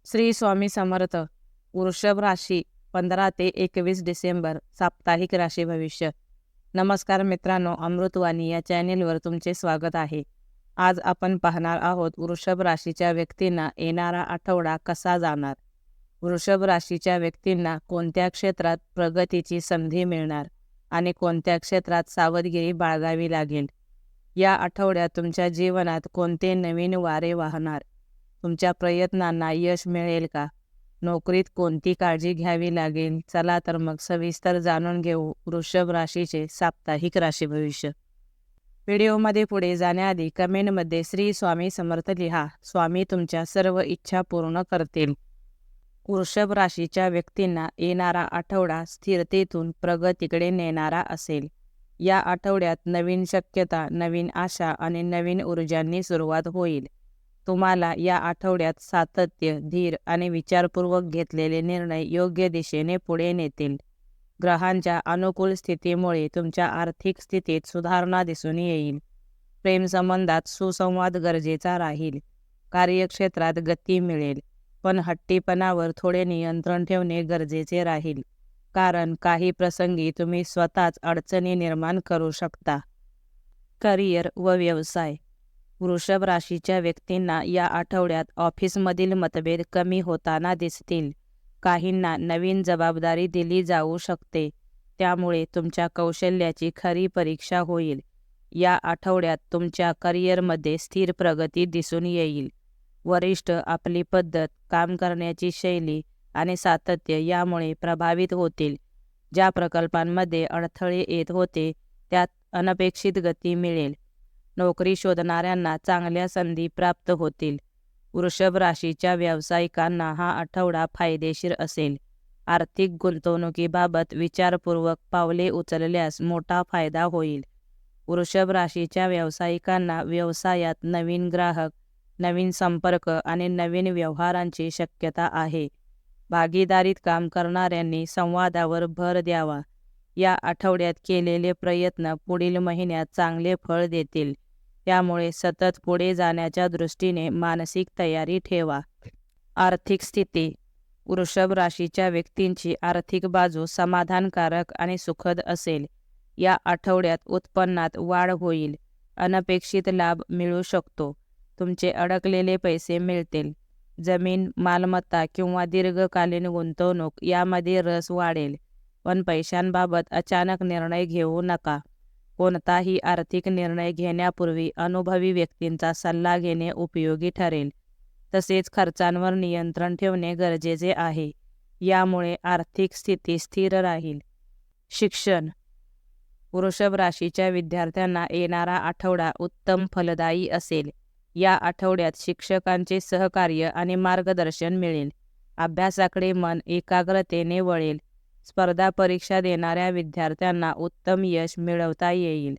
श्री स्वामी समर्थ. वृषभ राशी 15 ते 21 डिसेंबर साप्ताहिक राशी भविष्य. नमस्कार मित्रांनो, अमृतवाणी या चॅनेलवर तुमचे स्वागत आहे. आज आपण पाहणार आहोत वृषभ राशीच्या व्यक्तींना येणारा आठवडा कसा जाणार. वृषभ राशीच्या व्यक्तींना कोणत्या क्षेत्रात प्रगतीची संधी मिळणार आणि कोणत्या क्षेत्रात सावधगिरी बाळगावी लागेल. या आठवड्यात तुमच्या जीवनात कोणते नवीन वारे वाहणार. तुमच्या प्रयत्नांना यश मिळेल का. नोकरीत कोणती काळजी घ्यावी लागेल. चला तर मग सविस्तर जाणून घेऊ वृषभ राशीचे साप्ताहिक राशी भविष्य. व्हिडिओमध्ये पुढे जाण्याआधी कमेंटमध्ये श्री स्वामी समर्थ लिहा. स्वामी तुमच्या सर्व इच्छा पूर्ण करतील. वृषभ राशीच्या व्यक्तींना येणारा आठवडा स्थिरतेतून प्रगतीकडे नेणारा असेल. या आठवड्यात नवीन शक्यता, नवीन आशा आणि नवीन ऊर्जांनी सुरुवात होईल. तुम्हाला या आठवड्यात सातत्य, धीर आणि विचारपूर्वक घेतलेले निर्णय योग्य दिशेने पुढे नेतील. ग्रहांच्या अनुकूल स्थितीमुळे तुमच्या आर्थिक स्थितीत सुधारणा दिसून येईल. प्रेमसंबंधात सुसंवाद गरजेचा राहील. कार्यक्षेत्रात गती मिळेल, पण हट्टीपणावर थोडे नियंत्रण ठेवणे गरजेचे राहील, कारण काही प्रसंगी तुम्ही स्वतःच अडचणी निर्माण करू शकता. करिअर व व्यवसाय. वृषभ राशीच्या व्यक्तींना या आठवड्यात ऑफिसमधील मतभेद कमी होताना दिसतील. काहींना नवीन जबाबदारी दिली जाऊ शकते, त्यामुळे तुमच्या कौशल्याची खरी परीक्षा होईल. या आठवड्यात तुमच्या करिअरमध्ये स्थिर प्रगती दिसून येईल. वरिष्ठ आपली पद्धत, काम करण्याची शैली आणि सातत्य यामुळे प्रभावित होतील. ज्या प्रकल्पांमध्ये अडथळे येत होते त्यात अनपेक्षित गती मिळेल. नोकरी शोधणाऱ्यांना चांगल्या संधी प्राप्त होतील. वृषभ राशीच्या व्यावसायिकांना हा आठवडा फायदेशीर असेल. आर्थिक गुंतवणुकीबाबत विचारपूर्वक पावले उचलल्यास मोठा फायदा होईल. वृषभ राशीच्या व्यावसायिकांना व्यवसायात नवीन ग्राहक, नवीन संपर्क आणि नवीन व्यवहारांची शक्यता आहे. भागीदारीत काम करणाऱ्यांनी संवादावर भर द्यावा. या आठवड्यात केलेले प्रयत्न पुढील महिन्यात चांगले फळ देतील, त्यामुळे सतत पुढे जाण्याच्या दृष्टीने मानसिक तयारी ठेवा. आर्थिक स्थिती. वृषभ राशीच्या व्यक्तींची आर्थिक बाजू समाधानकारक आणि सुखद असेल. या आठवड्यात उत्पन्नात वाढ होईल. अनपेक्षित लाभ मिळू शकतो. तुमचे अडकलेले पैसे मिळतील. जमीन, मालमत्ता किंवा दीर्घकालीन गुंतवणूक यामध्ये रस वाढेल, पण पैशांबाबत अचानक निर्णय घेऊ नका. कोणताही आर्थिक निर्णय घेण्यापूर्वी अनुभवी व्यक्तींचा सल्ला घेणे उपयोगी ठरेल. तसेच खर्चांवर नियंत्रण ठेवणे गरजेचे आहे. यामुळे आर्थिक स्थिती स्थिर राहील. शिक्षण. वृषभ राशीच्या विद्यार्थ्यांना येणारा आठवडा उत्तम फलदायी असेल. या आठवड्यात शिक्षकांचे सहकार्य आणि मार्गदर्शन मिळेल. अभ्यासाकडे मन एकाग्रतेने वळेल. स्पर्धा परीक्षा देणाऱ्या विद्यार्थ्यांना उत्तम यश मिळवता येईल.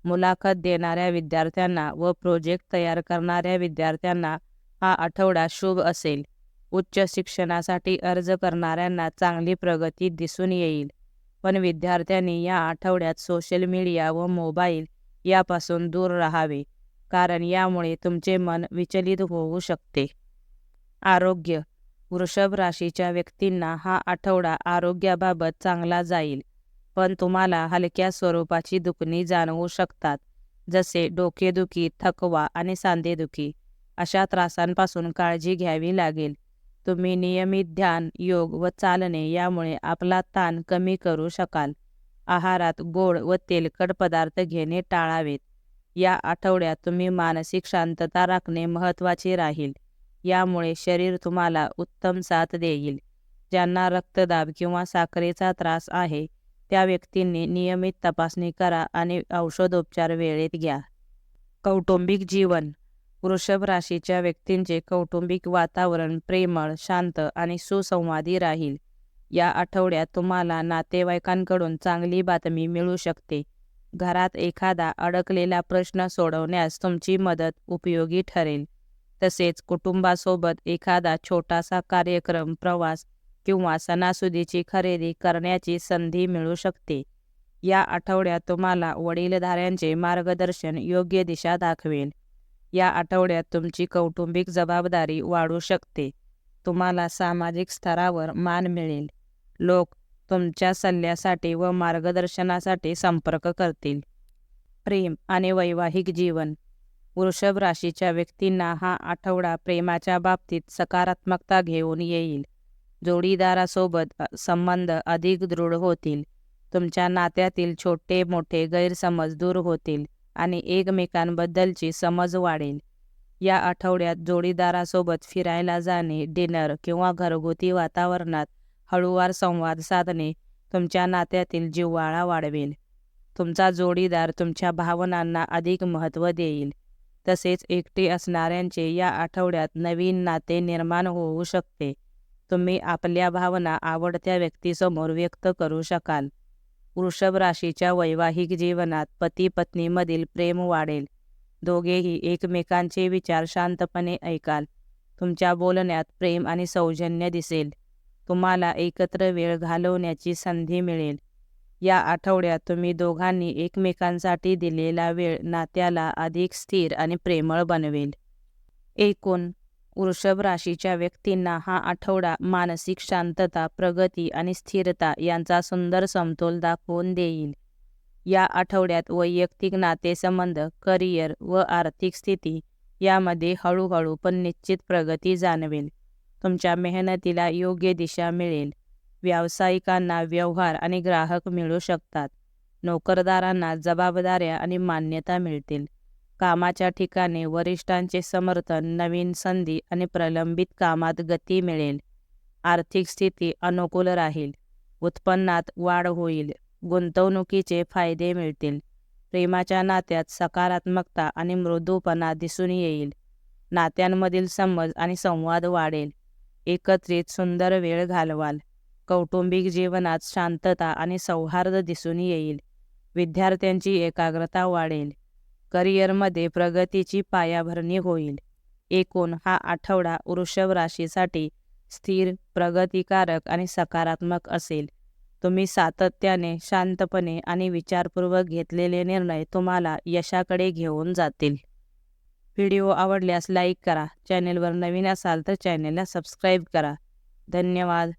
मुलाखत देणाऱ्या विद्यार्थ्यांना व प्रोजेक्ट तयार करणाऱ्या विद्यार्थ्यांना हा आठवडा शुभ असेल. उच्च शिक्षणासाठी अर्ज करणाऱ्यांना चांगली प्रगती दिसून येईल, पण विद्यार्थ्यांनी या आठवड्यात सोशल मीडिया व मोबाईल यापासून दूर राहावे, कारण यामुळे तुमचे मन विचलित होऊ शकते. आरोग्य. वृषभ राशीच्या व्यक्तींना हा आठवडा आरोग्याबाबत चांगला जाईल, पण तुम्हाला हलक्या स्वरूपाची दुखणी जाणवू शकतात, जसे डोकेदुखी, थकवा आणि सांधेदुखी. अशा त्रासांपासून काळजी घ्यावी लागेल. तुम्ही नियमित ध्यान, योग व चालणे यामुळे आपला ताण कमी करू शकाल. आहारात गोड व तेलकट पदार्थ घेणे टाळावेत. या आठवड्यात तुम्ही मानसिक शांतता राखणे महत्त्वाचे राहील. यामुळे शरीर तुम्हाला उत्तम साथ देईल. ज्यांना रक्तदाब किंवा साखरेचा त्रास आहे त्या व्यक्तींनी नियमित तपासणी करा आणि औषधोपचार वेळेत घ्या. कौटुंबिक जीवन. वृषभ राशीच्या व्यक्तींचे कौटुंबिक वातावरण प्रेमळ, शांत आणि सुसंवादी राहील. या आठवड्यात तुम्हाला नातेवाईकांकडून चांगली बातमी मिळू शकते. घरात एखादा अडकलेला प्रश्न सोडवण्यास तुमची मदत उपयोगी ठरेल. तसेच कुटुंबासोबत एखादा छोटासा कार्यक्रम, प्रवास किंवा सणासुदीची खरेदी करण्याची संधी मिळू शकते. या आठवड्यात तुम्हाला वडीलधाऱ्यांचे मार्गदर्शन योग्य दिशा दाखवेल. या आठवड्यात तुमची कौटुंबिक जबाबदारी वाढू शकते. तुम्हाला सामाजिक स्तरावर मान मिळेल. लोक तुमच्या सल्ल्यासाठी व मार्गदर्शनासाठी संपर्क करतील. प्रेम आणि वैवाहिक जीवन. वृषभ राशीच्या व्यक्तींना हा आठवडा प्रेमाच्या बाबतीत सकारात्मकता घेऊन येईल. जोडीदारासोबत संबंध अधिक दृढ होतील. तुमच्या नात्यातील छोटे मोठे गैरसमज दूर होतील आणि एकमेकांबद्दलची समज वाढेल. या आठवड्यात जोडीदारासोबत फिरायला जाणे, डिनर किंवा घरगुती वातावरणात हळूवार संवाद साधणे तुमच्या नात्यातील जिव्हाळा वाढवेल. तुमचा जोडीदार तुमच्या भावनांना अधिक महत्त्व देईल. तसेच एकटे असणाऱ्यांचे या आठवड्यात नवीन नाते निर्माण होऊ शकते. तुम्ही आपल्या भावना आवडत्या व्यक्तीसमोर व्यक्त करू शकाल. वृषभ राशीच्या वैवाहिक जीवनात पती पत्नीमधील प्रेम वाढेल. दोघेही एकमेकांचे विचार शांतपणे ऐकाल. तुमच्या बोलण्यात प्रेम आणि सौजन्य दिसेल. तुम्हाला एकत्र वेळ घालवण्याची संधी मिळेल. या आठवड्यात तुम्ही दोघांनी एकमेकांसाठी दिलेला वेळ नात्याला अधिक स्थिर आणि प्रेमळ बनवेल. एकूण वृषभ राशीच्या व्यक्तींना हा आठवडा मानसिक शांतता, प्रगती आणि स्थिरता यांचा सुंदर समतोल दाखवून देईल. या आठवड्यात वैयक्तिक नातेसंबंध, करिअर व आर्थिक स्थिती यामध्ये हळूहळू पण निश्चित प्रगती जाणवेल. तुमच्या मेहनतीला योग्य दिशा मिळेल. व्यावसायिकांना व्यवहार आणि ग्राहक मिळू शकतात. नोकरदारांना जबाबदाऱ्या आणि मान्यता मिळतील. कामाच्या ठिकाणी वरिष्ठांचे समर्थन, नवीन संधी आणि प्रलंबित कामात गती मिळेल. आर्थिक स्थिती अनुकूल राहील. उत्पन्नात वाढ होईल. गुंतवणुकीचे फायदे मिळतील. प्रेमाच्या नात्यात सकारात्मकता आणि मृदूपणा दिसून येईल. नात्यांमधील समज आणि संवाद वाढेल. एकत्रित सुंदर वेळ घालवाल. कौटुंबिक जीवनात शांतता आणि सौहार्द दिसून येईल. विद्यार्थ्यांची एकाग्रता वाढेल. करिअरमध्ये प्रगतीची पायाभरणी होईल. एकूण हा आठवडा वृषभ राशीसाठी स्थिर, प्रगतिकारक आणि सकारात्मक असेल. तुम्ही सातत्याने, शांतपणे आणि विचारपूर्वक घेतलेले निर्णय तुम्हाला यशाकडे घेऊन जातील. व्हिडिओ आवडल्यास लाईक करा. चॅनेलवर नवीन असाल तर चॅनेलला सबस्क्राईब करा. धन्यवाद.